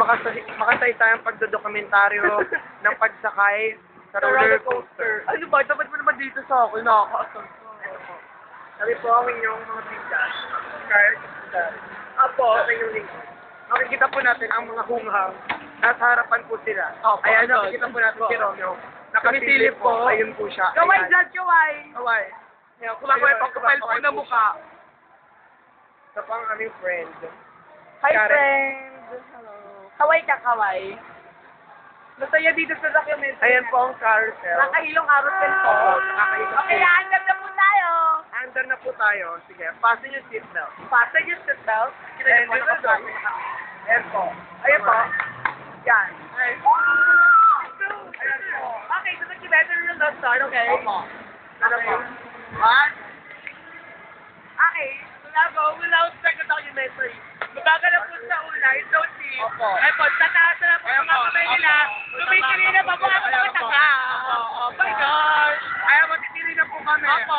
makasay-sayang pagdodokumentaryo ng pagsakay sa roller coaster. Ano ba? Dapat mo naman dito sa akin. Nakakaasal ko. Ito po. Sabi po ang inyong mga bigas. Scarlett Hospital. Apo. Sa inyong lingkod. Makikita po natin ang mga hunghang. Nasa harapan po sila. Opo, Ayan, ano, nakikita po natin opo. si Romeo. Nakasilip Nakasilip po. po. Ayun po siya. Kaway Ayan. dyan, kaway. Kaway. Kumakuha yung pagkapal po na mukha. Ito po ang aming friend. Hi, Karen. friend. Hello. Kaway ka, kaway. Masaya dito sa documentary. Ayan po ang carousel. Nakahilong carousel po. Nakahilong Okay, po. andar na po tayo. Andar na po tayo. Sige, fasten yung seatbelt. Fasten yung seatbelt. Kita Ayan, niyo po, dito naka-fasten. Ayan po. Ayan po. Yan. Ayan po. Okay, so documentary will not start, okay? Opo. Ano po? What? Okay, so now go, we'll now start the documentary. Mabagal na po sa una, it's so cheap. Opo. Ay po, tataas na po Ayan mga po. kamay nila. Tumitili na pa po ako Ayan mga po. taka. Oh my gosh. Ayan, matitili na po kami. Opo.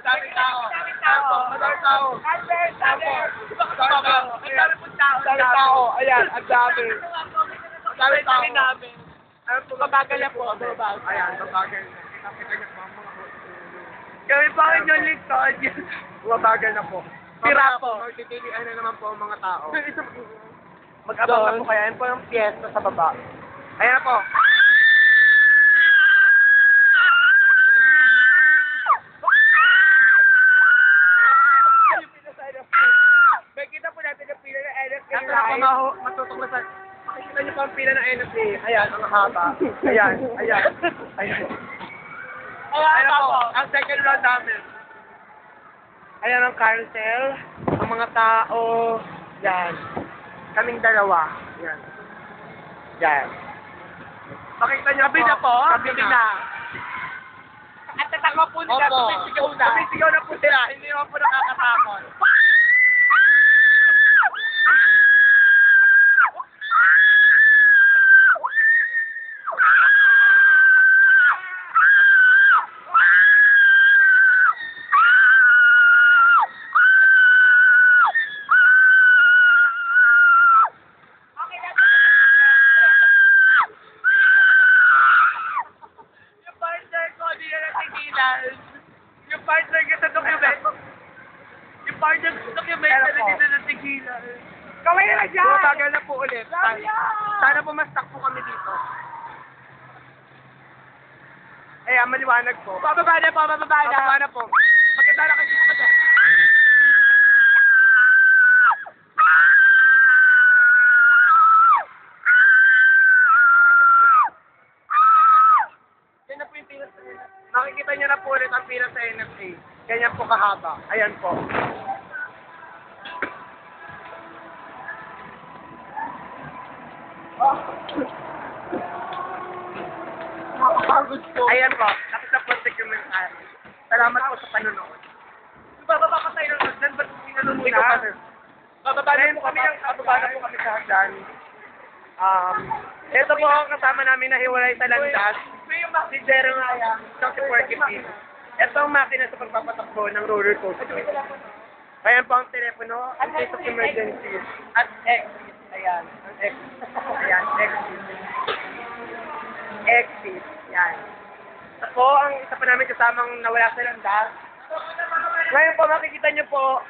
Daming tao. Daming tao. Madaming tao. Albert, Albert. Ang dami pong tao. Daming tao. Ayan, ang dami. Ang dami tao. namin. Ayan po, Mabagal na po, mabagal. Ayan, mabagal na. Kita niyo po ang mga Kami pa rin yung likod. mabagal na po. Tira po. Magtitilian na naman po ang mga tao. Mag-abang na po kaya. Ayan po ang piyesta sa baba. Ayan na po. May kita po natin ang pila ng NFA. Ito na po matutuklasan. Makikita niyo po ang pila ng NFA. Ayan, ang haba. Ayan, ayan. Ayan. Ayan na po, ang second round namin. Ayan ang carousel. Ang mga tao. Yan. Kaming dalawa. Yan. Yan. Makikita niyo Sabi na po, Sabi sabi na. na. At tatama po nila, Opo. tumisigaw na. Tumisigaw na po sila. Hindi naman po nakakatakot. Yung partner ko, di na natigilan. Yung partner ko sa document. Yung partner ko sa document, Pero na po. hindi na natigilan. Kaway na dyan! Bumabagal na po ulit. Sabi yan! Sana po mas-stuck po kami dito. Ayan, maliwanag po. Pababa na po, pababa na. Bababa na po. Maganda na kasi po. Yan na po yung pila sa NFA. Makikita niyo na po ulit ang pila sa NFA. Ganyan po kahaba. Ayan po. Nakakapagod po. Ayan po. Tapos na po ang documentary. Salamat po sa panonood. Bababa ka tayo ng hagdan, ba't pinanong mo Ito pa, na? sir. Bababa na Ngayon po po kami ng bababa na po kami sa hagdan. Ito po ang kasama namin na hiwalay sa landas. Si Jeremiah, ito si Porcupine. Ito ang makina sa pagpapatakbo ng roller coaster. Ayan po ang telepono, in case of emergency. At exit. Ayan, ang exit. Ayan, exit. Exit. Ayan. Ito po ang isa pa namin kasamang nawala sa landas. Ngayon po, makikita niyo po,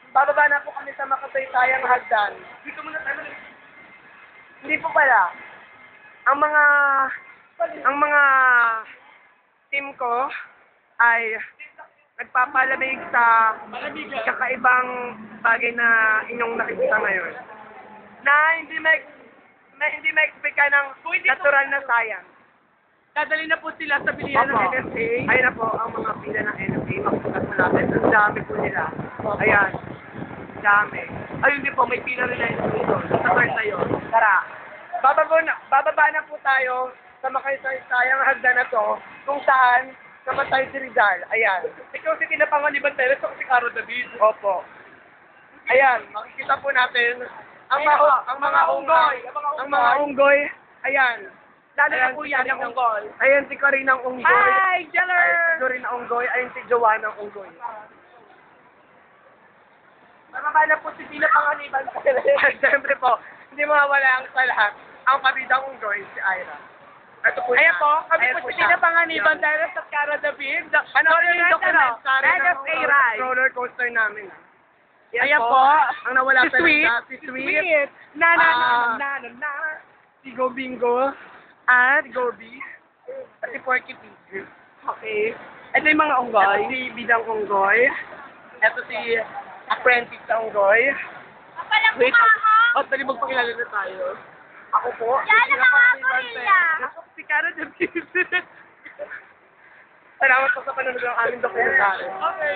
bababa na po kami sa makasaytayang hagdan. Dito muna tayo. Hindi po pala. Ang mga team ko ay nagpapalamig sa kakaibang bagay na inyong nakikita ngayon. Na hindi ma-expect ka ng natural na science. Dadali na po sila sa bilihan ng Opo. NFA. Ayun na po ang mga pila ng NFA. Makikita po natin. Ang dami po nila. Ayan. Dami. Ayun din po, may pila rin na ito. Sa part na yun. Tara. Bababa na po tayo sa makaysayang hagdan na to kung saan namatay si Rizal. Ayan. Ikaw si tinapangaliban tayo, so si Caro David. Opo. Ayan, makikita po natin ang mga unggoy. Ang mga unggoy. Ayan. Lalo na Ayan, po si yan ang Karinang- unggoy. Ayan si Karinang Unggoy. Hi, Ayan Jeller! si Dorina Unggoy. Ayan si Joanna Unggoy. Mababa na po si Tina Panganiban. Siyempre po, hindi mawawala ang sa lahat. Ang pabidang Unggoy, si Ira. Ito po Ayan siya. po, kami Ayan po si siya. Tina Panganiban Yan. dahil sa Cara David. Panoorin yung documentary ng NFA ride. roller coaster namin. Yan Ayan po. Ang nawala Si Sweet. talaga, si Sweet. Na na na Ah. na na na. Si Go Bingo. At, Si Gobi. At si Porky Pig. okay. Ito yung mga unggoy. Ito si Bidang Unggoy. Ito si Apprentice na Unggoy. Wait, dali magpakilala na tayo. Ako po. Yan ang mga gorilla. Ako si Cara David. Salamat po sa panonood ng aming dokumentaryo. Okay.